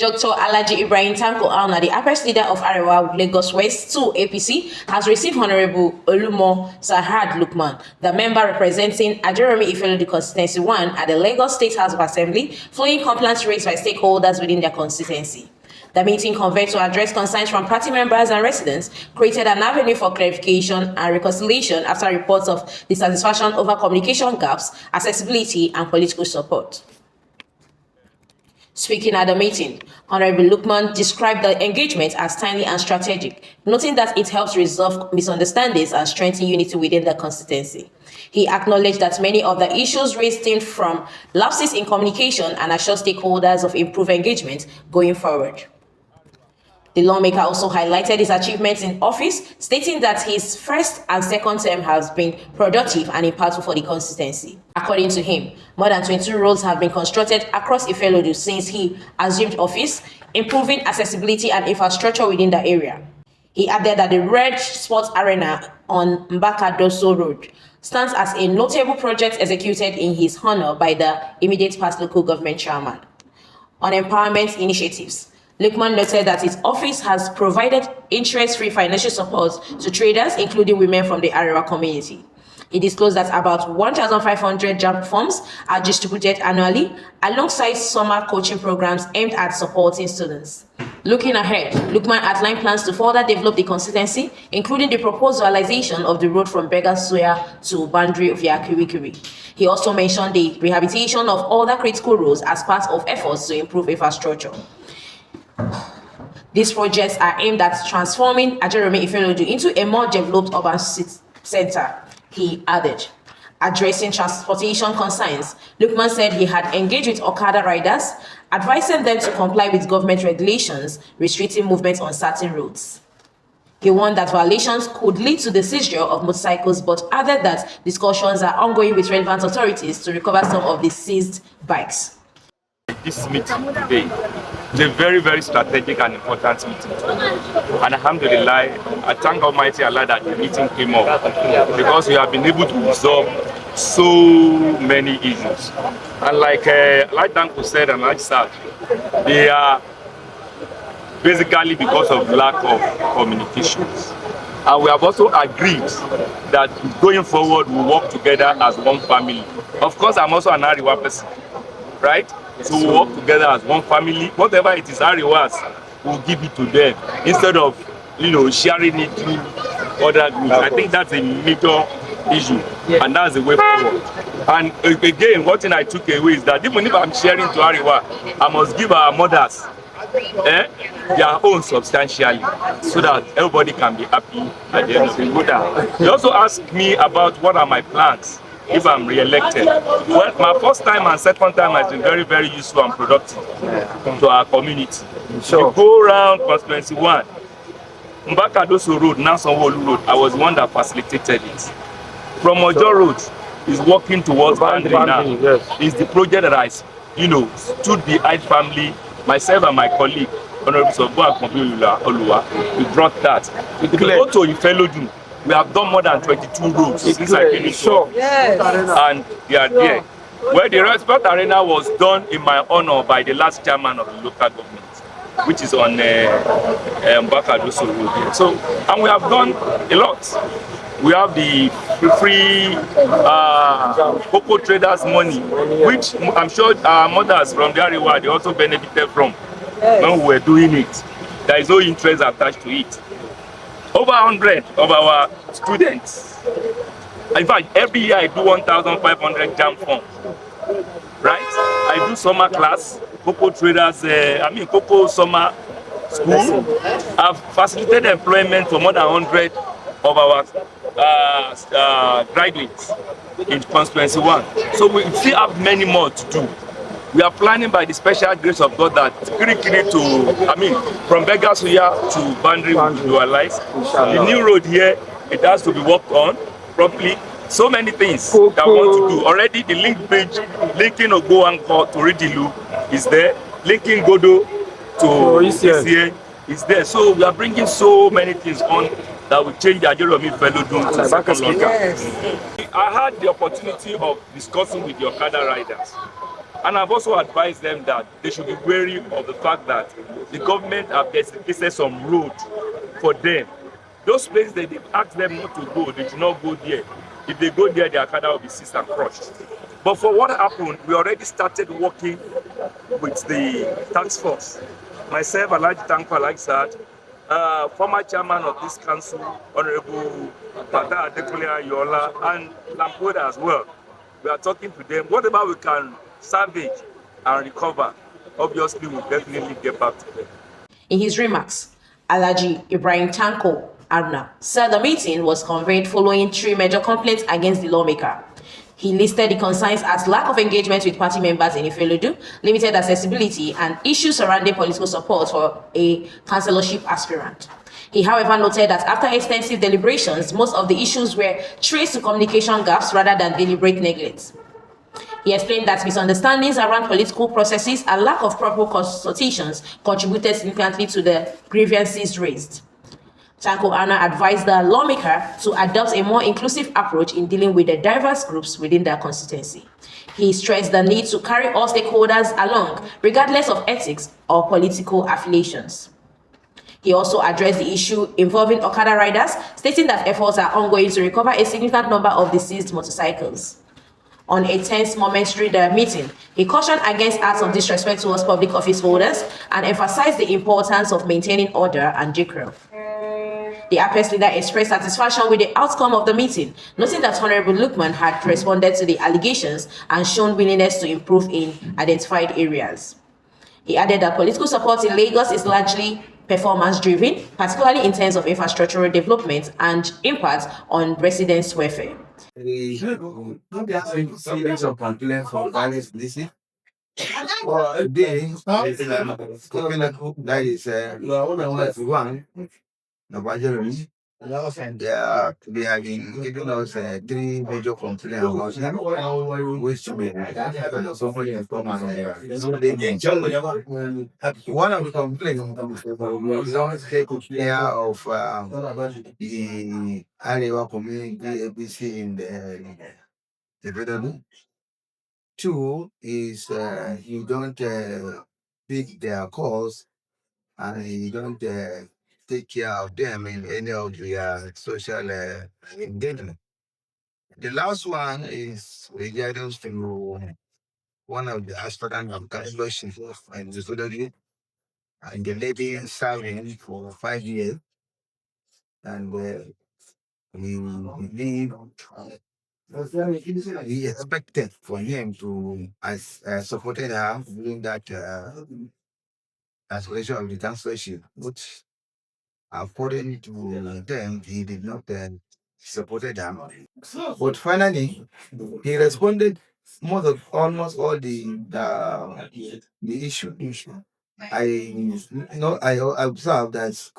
Dr. Alhaji Ibrahim Tonko-Auna, the Apex leader of Arewa, Lagos West 2 APC, has received Honourable Olumoh Saad Lukman, the member representing Ajeromi-Ifelodun Constituency 1 at the Lagos State House of Assembly, following complaints raised by stakeholders within their constituency. The meeting, convened to address concerns from party members and residents, created an avenue for clarification and reconciliation after reports of dissatisfaction over communication gaps, accessibility, and political support. Speaking at the meeting, Honourable Lukman described the engagement as timely and strategic, noting that it helps resolve misunderstandings and strengthen unity within the constituency. He acknowledged that many of the issues raised stemmed from lapses in communication and assured stakeholders of improved engagement going forward. The lawmaker also highlighted his achievements in office, stating that his first and second term has been productive and impactful for the constituency. According to him, more than 22 roads have been constructed across Ifelodun since he assumed office, improving accessibility and infrastructure within the area. He added that the Red Sports Arena on Mbaka-Doso Road stands as a notable project executed in his honor by the immediate past local government chairman. On empowerment initiatives, Lukman noted that his office has provided interest-free financial support to traders, including women from the Arewa community. He disclosed that about 1,500 JAMB forms are distributed annually, alongside summer coaching programs aimed at supporting students. Looking ahead, Lukman outlined plans to further develop the constituency, including the proposed realization of the road from Begasuya to boundary via Kirikiri. He also mentioned the rehabilitation of other critical roads as part of efforts to improve infrastructure. These projects are aimed at transforming Ajeromi-Ifelodun into a more developed urban center, he added. Addressing transportation concerns, Lukman said he had engaged with Okada riders, advising them to comply with government regulations restricting movement on certain roads. He warned that violations could lead to the seizure of motorcycles, but added that discussions are ongoing with relevant authorities to recover some of the seized bikes. This meeting today is a very, very strategic and important meeting. And alhamdulillah, I thank Almighty Allah that the meeting came up, because we have been able to resolve so many issues. And like Danko said and like Saad, they are basically because of lack of communications. And we have also agreed that going forward we'll work together as one family. Of course, I'm also an Arewa person, right? So we work together as one family. Whatever it is Arewas, we'll give it to them instead of, sharing it to other groups. I think that's a major issue, and that's the way forward. And again, one thing I took away is that even if I'm sharing to Arewa, I must give our mothers their own substantially, so that everybody can be happy at the end of the day. You also asked me about what are my plans if I'm re-elected. Well, my first time and second time has been very, very useful and productive to our community. Sure. You go around Constituency 1, Mbaka-Doso Road, Anyanwu Road, I was the one that facilitated it. From Ojo Road is walking towards boundary now. Yes. It's the project that I, stood behind family, myself and my colleague, Honourable Olumoh, we brought that. If you go to Ifelodun, we have done more than 22 roads since I came into office. And they are there. Well, the Red Sports Arena was done in my honor by the last chairman of the local government, which is on Mbaka-Doso Road. So, and we have done a lot. We have the free cocoa traders money, which I'm sure our mothers from the Arewa, they also benefited from when we were doing it. There is no interest attached to it. Over 100 of our students. In fact, every year I do 1,500 JAMB forms. Right? I do summer class, cocoa traders, cocoa summer school. I've facilitated employment for more than 100 of our graduates in Constituency 1. So we still have many more to do. We are planning by the special grace of God that Kirikiri from Begasuya to boundary will be dualized. The new road here, it has to be worked on properly. So many things that we want to do. Already the link bridge linking Ogoanko to Ridilu is there. Linking Godo to ECA is there. So we are bringing so many things on that will change the Ajeromi-Ifelodun to second Lawmaker. I had the opportunity of discussing with the Okada riders. And I've also advised them that they should be wary of the fact that the government have designated some road for them. Those places that they asked them not to go, they should not go there. If they go there, their car will be seized and crushed. But for what happened, we already started working with the task force. Myself, Alhaji Tonko-Auna Saad, former chairman of this council, Honourable Ajeromi-Ifelodun and Lampoda as well. We are talking to them. Whatever we can salvage and recover, obviously we'll definitely get back to them. In his remarks, Alhaji Ibrahim Tonko-Auna said the meeting was convened following 3 major complaints against the lawmaker. He listed the concerns as lack of engagement with party members in Ifelodun, limited accessibility, and issues surrounding political support for a councillorship aspirant. He, however, noted that after extensive deliberations, most of the issues were traced to communication gaps rather than deliberate neglect. He explained that misunderstandings around political processes and lack of proper consultations contributed significantly to the grievances raised. Tonko-Auna advised the lawmaker to adopt a more inclusive approach in dealing with the diverse groups within their constituency. He stressed the need to carry all stakeholders along, regardless of ethics or political affiliations. He also addressed the issue involving Okada riders, stating that efforts are ongoing to recover a significant number of the seized motorcycles. On a tense moment during the meeting, he cautioned against acts of disrespect towards public office holders and emphasized the importance of maintaining order and decorum. The APES leader expressed satisfaction with the outcome of the meeting, noting that Honourable Lukman had responded to the allegations and shown willingness to improve in identified areas. He added that political support in Lagos is largely performance-driven, particularly in terms of infrastructural development and impact on residents' welfare. We have series of complaints from various places. For today, that is one. Ajeromi. They have been giving us 3 major complaints about that, which we somebody has come and one of the complaints is don't take care of the Arewa community ABC in the Federal. 2 is you don't pick their calls and you don't take care of them in any of their social engagement. The last one is regarding to one of the aspirants of councillorship in the Federal, and the lady serving for 5 years, and we believe we expected for him to as supported her during that aspiration of the councillorship, which according to them he did not supported them. But finally he responded almost all the issue. I observed that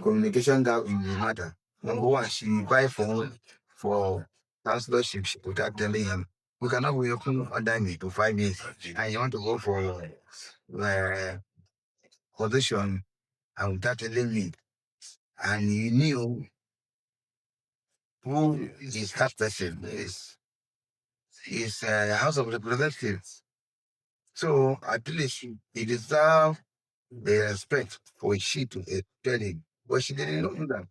communication gap in the matter. Number one, she buy phone for councillorship without telling him. We cannot be open under me to 5 years, and you want to go for position and without telling me. And you knew who is that person is House of Representatives. So at least he deserves the respect for she to tell him, but she didn't know that.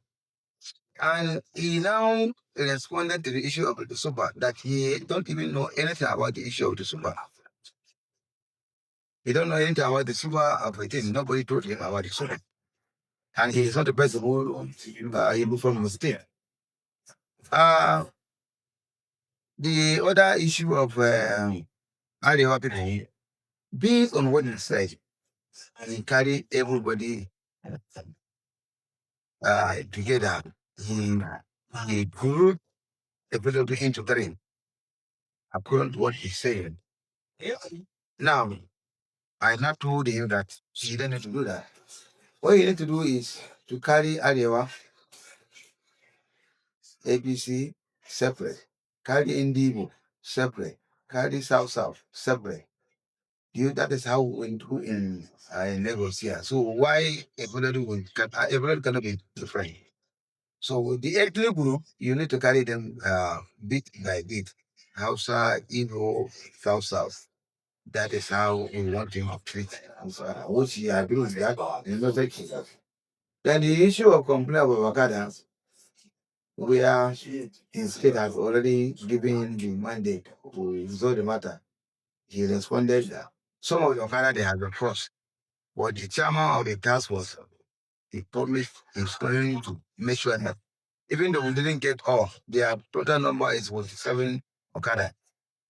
And he now responded to the issue of the super that he don't even know anything about the issue of the super. He don't know anything about the super of a thing. Nobody told him about the super. And he is not the person who able from the state. The other issue of Arewa people, based on what he said, he carry everybody together. He grouped everybody into 3, according to what he said. Now, I not told him that he didn't need to do that. What you need to do is to carry Arewa, ABC separate, carry Indigo separate, carry South South separate. That is how we do in Lagos here. So why everybody cannot be different? So the ethnic group, you need to carry them bit by bit. Hausa, Igbo, South South. That is how we want him to treat. So, which he agrees with that. And not take it. Then the issue of complaint about Wakada, where his state has already given the mandate to resolve the matter. He responded that some of the Okada they had the trust, but the chairman of the task force, he promised he's going to make sure that even though we didn't get all, their total number is 47 Okada.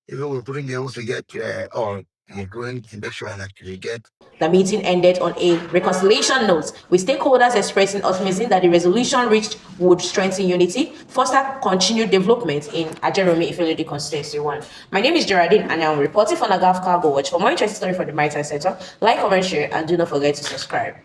Even we couldn't be able to get all, we're going to make sure that we get. The meeting ended on a reconciliation note, with stakeholders expressing optimism that the resolution reached would strengthen unity, foster continued development in Ajeromi-Ifelodun Constituency 1. My name is Geraldine, and I'm reporting for Nagaf Cargo Watch. For more interesting stories from the maritime sector, like, comment, share, and do not forget to subscribe.